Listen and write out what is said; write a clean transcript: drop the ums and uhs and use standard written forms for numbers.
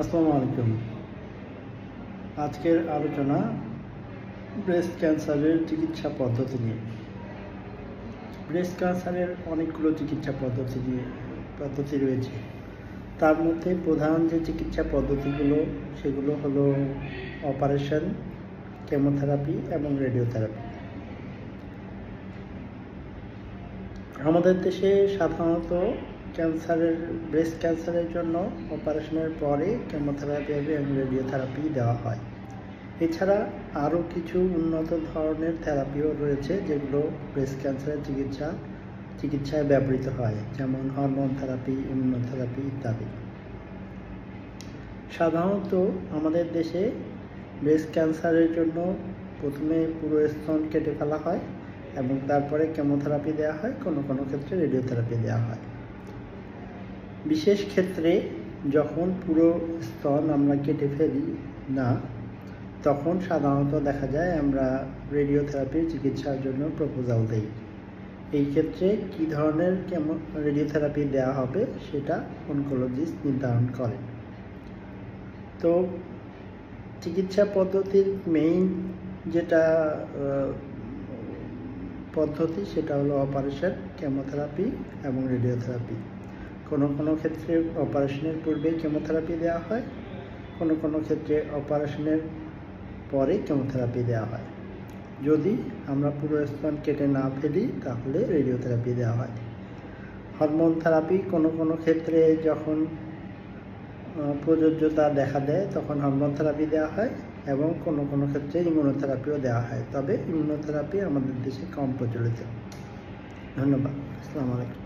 আসসালামু আলাইকুম। আজকের আলোচনা ব্রেস্ট ক্যান্সারের চিকিৎসা পদ্ধতি নিয়ে। ব্রেস্ট ক্যান্সারের অনেকগুলো চিকিৎসা পদ্ধতি রয়েছে। তার মধ্যে প্রধান যে চিকিৎসা পদ্ধতিগুলো সেগুলো হলো অপারেশন, কেমোথেরাপি এবং রেডিওথেরাপি। আমাদের দেশে সাধারণত ব্রেস্ট ক্যান্সারের জন্য অপারেশনের পরে কেমোথেরাপি এবং রেডিওথেরাপি দেওয়া হয়। এছাড়া আরও কিছু উন্নত ধরনের থেরাপিও রয়েছে যেগুলো ব্রেস্ট ক্যান্সারের চিকিৎসায় ব্যবহৃত হয়, যেমন হরমোন থেরাপি, ইমিউনোথেরাপি ইত্যাদি। সাধারণত আমাদের দেশে ব্রেস্ট ক্যান্সারের জন্য প্রথমে পুরো স্তন কেটে ফেলা হয় এবং তারপরে কেমোথেরাপি দেওয়া হয়, কোনো কোনো ক্ষেত্রে রেডিওথেরাপি দেওয়া হয়। বিশেষ ক্ষেত্রে যখন পুরো স্তন আমরা কেটে ফেলি না, তখন সাধারণত দেখা যায় আমরা রেডিওথেরাপির চিকিৎসার জন্য প্রপোজাল দেই। এই ক্ষেত্রে কী ধরনের রেডিওথেরাপি দেওয়া হবে সেটা অনকোলজিস্ট নির্ধারণ করে। তো চিকিৎসা পদ্ধতির মেইন যেটা পদ্ধতি সেটা হলো অপারেশন, কেমোথেরাপি এবং রেডিওথেরাপি। কোনো কোনো ক্ষেত্রে অপারেশনের পূর্বে কেমোথেরাপি দেওয়া হয়, কোনো কোনো ক্ষেত্রে অপারেশনের পরে কেমোথেরাপি দেওয়া হয়। যদি আমরা পুরো স্তন কেটে না ফেলি তাহলে রেডিওথেরাপি দেওয়া হয়। হরমোন থেরাপি কোনো কোনো ক্ষেত্রে যখন প্রযোজ্যতা দেখা দেয় তখন হরমোন থেরাপি দেওয়া হয় এবং কোনো কোনো ক্ষেত্রে ইমিউনোথেরাপিও দেওয়া হয়, তবে ইমিউনোথেরাপি আমাদের দেশে কম প্রচলিত। ধন্যবাদ। আসসালামু আলাইকুম।